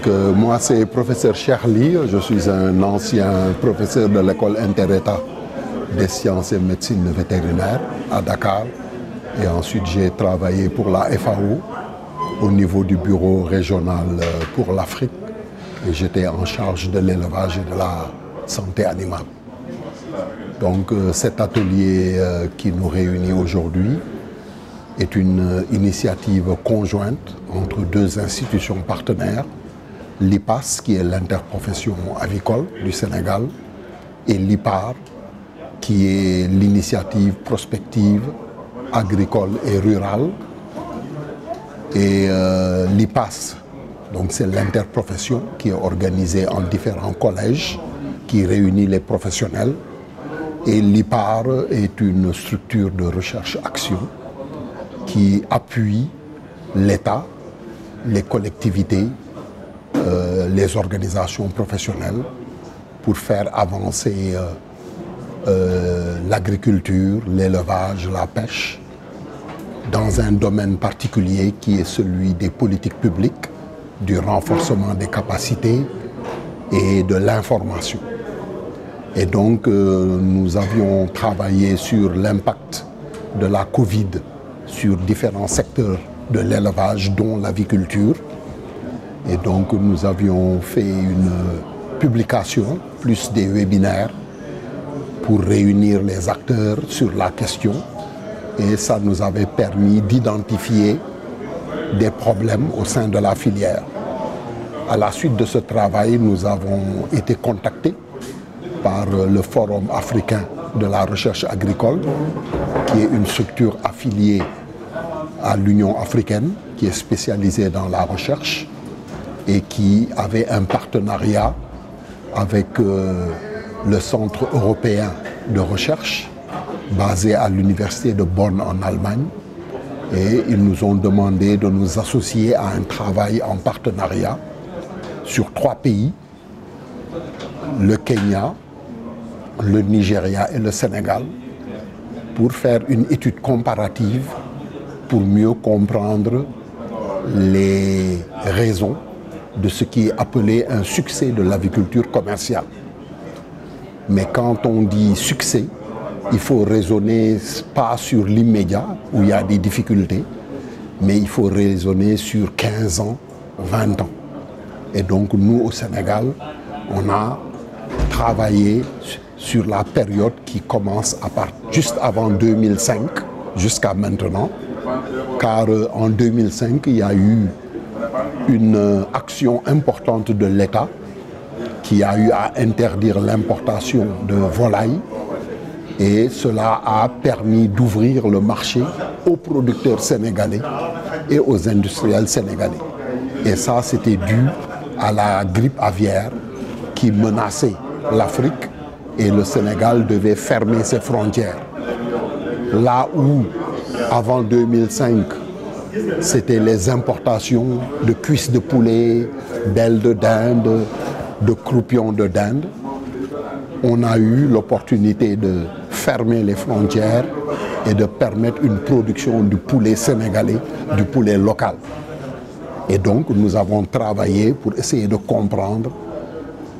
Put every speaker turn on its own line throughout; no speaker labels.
Moi, c'est professeur Cheikh, je suis un ancien professeur de l'école inter-État des sciences et médecine vétérinaire à Dakar. Et ensuite, j'ai travaillé pour la FAO au niveau du bureau régional pour l'Afrique. Et j'étais en charge de l'élevage et de la santé animale. Donc cet atelier qui nous réunit aujourd'hui est une initiative conjointe entre deux institutions partenaires, l'IPAS, qui est l'interprofession avicole du Sénégal, et l'IPAR, qui est l'initiative prospective agricole et rurale. Et l'IPAS, donc c'est l'interprofession qui est organisée en différents collèges, qui réunit les professionnels. Et l'IPAR est une structure de recherche-action qui appuie l'État, les collectivités, les organisations professionnelles pour faire avancer l'agriculture, l'élevage, la pêche dans un domaine particulier qui est celui des politiques publiques, du renforcement des capacités et de l'information. Et donc nous avions travaillé sur l'impact de la Covid sur différents secteurs de l'élevage, dont l'aviculture. Et donc nous avions fait une publication, plus des webinaires, pour réunir les acteurs sur la question. Et ça nous avait permis d'identifier des problèmes au sein de la filière. À la suite de ce travail, nous avons été contactés par le Forum africain de la recherche agricole, qui est une structure affiliée à l'Union africaine, qui est spécialisée dans la recherche et qui avait un partenariat avec le Centre européen de recherche, basé à l'Université de Bonn en Allemagne. Et ils nous ont demandé de nous associer à un travail en partenariat sur 3 pays, le Kenya, le Nigeria et le Sénégal, pour faire une étude comparative pour mieux comprendre les raisons de ce qui est appelé un succès de l'aviculture commerciale. Mais quand on dit succès, il faut raisonner pas sur l'immédiat où il y a des difficultés, mais il faut raisonner sur 15 ans, 20 ans. Et donc nous au Sénégal, on a travaillé sur la période qui commence juste avant 2005 jusqu'à maintenant, car en 2005, il y a eu une action importante de l'État qui a eu à interdire l'importation de volailles, et cela a permis d'ouvrir le marché aux producteurs sénégalais et aux industriels sénégalais. Et ça, c'était dû à la grippe aviaire qui menaçait l'Afrique, et le Sénégal devait fermer ses frontières. Là où, avant 2005, c'était les importations de cuisses de poulet, d'ailes de dinde, de croupions de dinde, on a eu l'opportunité de fermer les frontières et de permettre une production du poulet sénégalais, du poulet local. Et donc nous avons travaillé pour essayer de comprendre,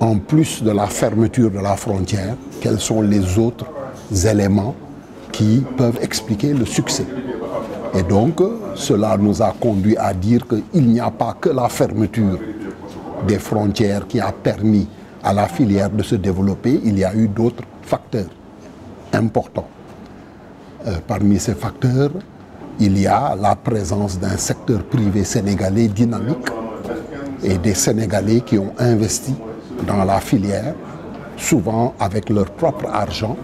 en plus de la fermeture de la frontière, quels sont les autres éléments qui peuvent expliquer le succès. Et donc cela nous a conduit à dire qu'il n'y a pas que la fermeture des frontières qui a permis à la filière de se développer, il y a eu d'autres facteurs importants. Parmi ces facteurs, il y a la présence d'un secteur privé sénégalais dynamique et des Sénégalais qui ont investi dans la filière, souvent avec leur propre argent,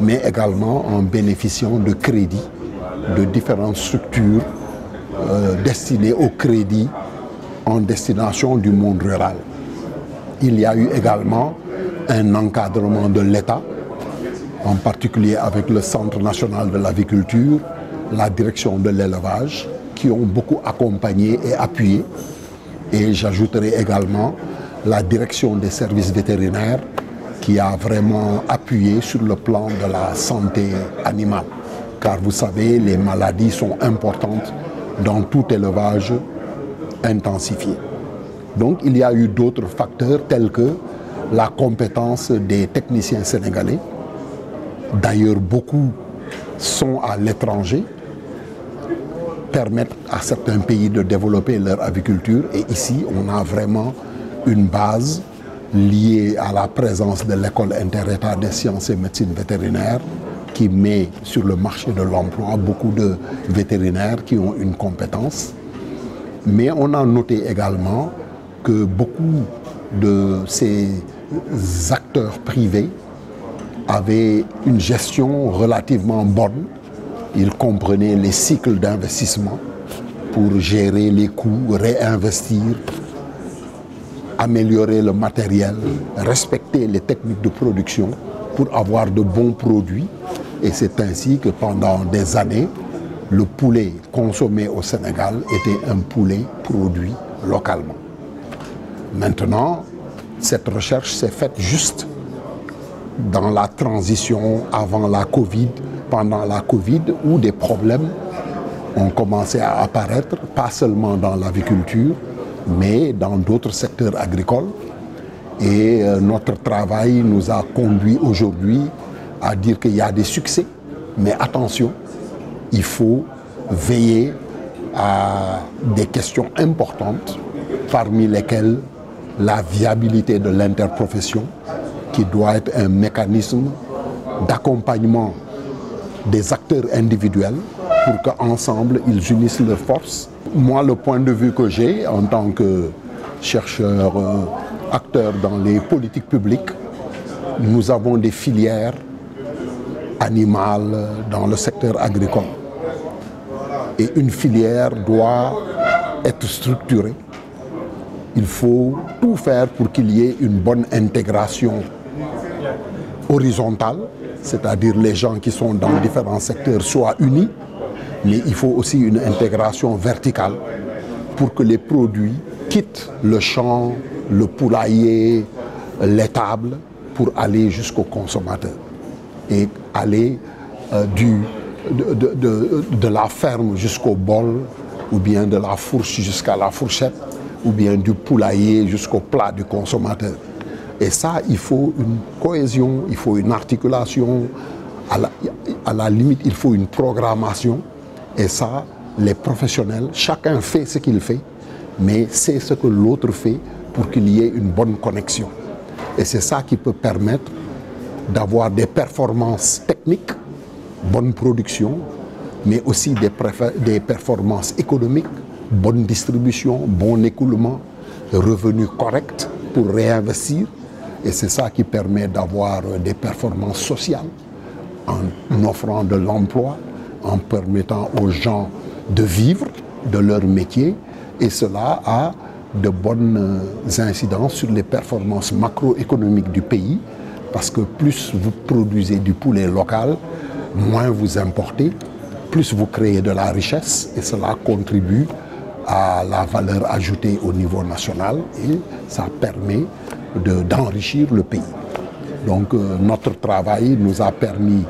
mais également en bénéficiant de crédits de différentes structures destinées au crédit en destination du monde rural. Il y a eu également un encadrement de l'État, en particulier avec le Centre national de l'aviculture, la direction de l'élevage, qui ont beaucoup accompagné et appuyé. Et j'ajouterai également la direction des services vétérinaires, qui a vraiment appuyé sur le plan de la santé animale. Car vous savez, les maladies sont importantes dans tout élevage intensifié. Donc il y a eu d'autres facteurs tels que la compétence des techniciens sénégalais. D'ailleurs, beaucoup sont à l'étranger, permettent à certains pays de développer leur aviculture. Et ici, on a vraiment une base liée à la présence de l'école inter-État des sciences et médecine vétérinaire qui met sur le marché de l'emploi beaucoup de vétérinaires qui ont une compétence. Mais on a noté également que beaucoup de ces acteurs privés avaient une gestion relativement bonne. Ils comprenaient les cycles d'investissement pour gérer les coûts, réinvestir, améliorer le matériel, respecter les techniques de production pour avoir de bons produits. Et c'est ainsi que pendant des années, le poulet consommé au Sénégal était un poulet produit localement. Maintenant, cette recherche s'est faite juste dans la transition avant la Covid, pendant la Covid, où des problèmes ont commencé à apparaître, pas seulement dans l'aviculture, mais dans d'autres secteurs agricoles. Et notre travail nous a conduit aujourd'hui à dire qu'il y a des succès, mais attention, il faut veiller à des questions importantes, parmi lesquelles la viabilité de l'interprofession, qui doit être un mécanisme d'accompagnement des acteurs individuels pour qu'ensemble ils unissent leurs forces. Moi, le point de vue que j'ai en tant que chercheur, acteur dans les politiques publiques, nous avons des filières animales dans le secteur agricole. Et une filière doit être structurée. Il faut tout faire pour qu'il y ait une bonne intégration horizontale, c'est-à-dire les gens qui sont dans différents secteurs soient unis, mais il faut aussi une intégration verticale pour que les produits quittent le champ, le poulailler, l'étable pour aller jusqu'au consommateur et aller de la ferme jusqu'au bol, ou bien de la fourche jusqu'à la fourchette, ou bien du poulailler jusqu'au plat du consommateur. Et ça, il faut une cohésion, il faut une articulation, à la limite, il faut une programmation. Et ça, les professionnels, chacun fait ce qu'il fait, mais c'est ce que l'autre fait pour qu'il y ait une bonne connexion. Et c'est ça qui peut permettre d'avoir des performances techniques, bonne production, mais aussi des performances économiques, bonne distribution, bon écoulement, revenus corrects pour réinvestir. Et c'est ça qui permet d'avoir des performances sociales en offrant de l'emploi, en permettant aux gens de vivre de leur métier. Et cela a de bonnes incidences sur les performances macroéconomiques du pays, parce que plus vous produisez du poulet local, moins vous importez, plus vous créez de la richesse, et cela contribue à la valeur ajoutée au niveau national, et ça permet d'enrichir le pays. Donc notre travail nous a permis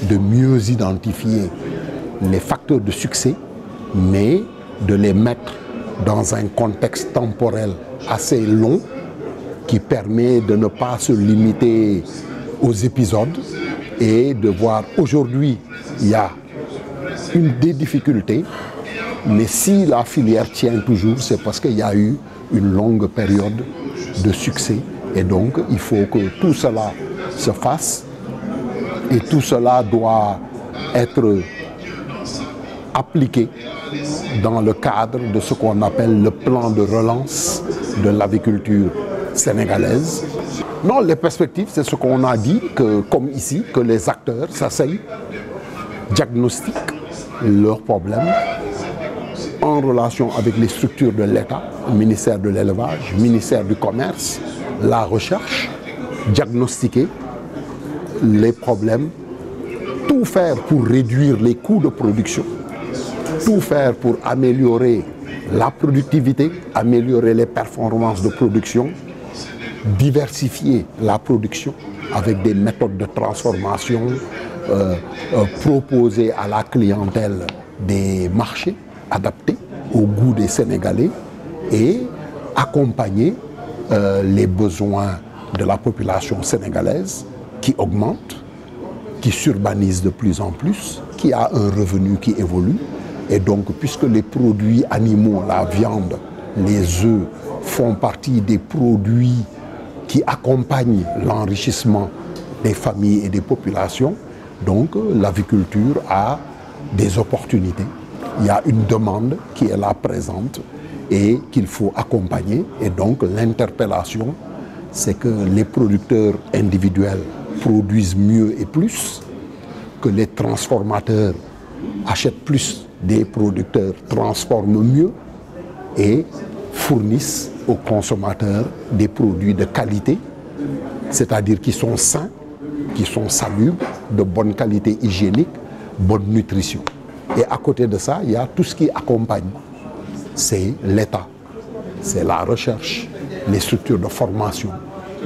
de mieux identifier les facteurs de succès, mais de les mettre dans un contexte temporel assez long qui permet de ne pas se limiter aux épisodes et de voir aujourd'hui il y a des difficultés, mais si la filière tient toujours, c'est parce qu'il y a eu une longue période de succès. Et donc il faut que tout cela se fasse, et tout cela doit être appliqué dans le cadre de ce qu'on appelle le plan de relance de l'aviculture sénégalaise. Non, les perspectives, c'est ce qu'on a dit, que, comme ici, que les acteurs s'asseyent, diagnostiquent leurs problèmes en relation avec les structures de l'État, le ministère de l'élevage, le ministère du commerce, la recherche, diagnostiquer les problèmes, tout faire pour réduire les coûts de production, tout faire pour améliorer la productivité, améliorer les performances de production, diversifier la production avec des méthodes de transformation, proposer à la clientèle des marchés adaptés au goût des Sénégalais et accompagner les besoins de la population sénégalaise qui augmente, qui s'urbanise de plus en plus, qui a un revenu qui évolue. Et donc, puisque les produits animaux, la viande, les œufs, font partie des produits qui accompagnent l'enrichissement des familles et des populations, donc l'aviculture a des opportunités. Il y a une demande qui est là présente et qu'il faut accompagner. Et donc l'interpellation, c'est que les producteurs individuels produisent mieux et plus, que les transformateurs achètent plus des producteurs, transforment mieux et fournissent aux consommateurs des produits de qualité, c'est-à-dire qui sont sains, qui sont salubres, de bonne qualité hygiénique, bonne nutrition. Et à côté de ça, il y a tout ce qui accompagne. C'est l'État, c'est la recherche, les structures de formation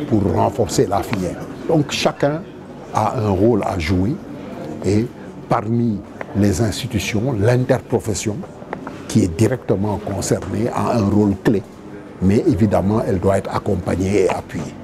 pour renforcer la filière. Donc chacun a un rôle à jouer et parmi les institutions, l'interprofession qui est directement concernée a un rôle clé. Mais évidemment, elle doit être accompagnée et appuyée.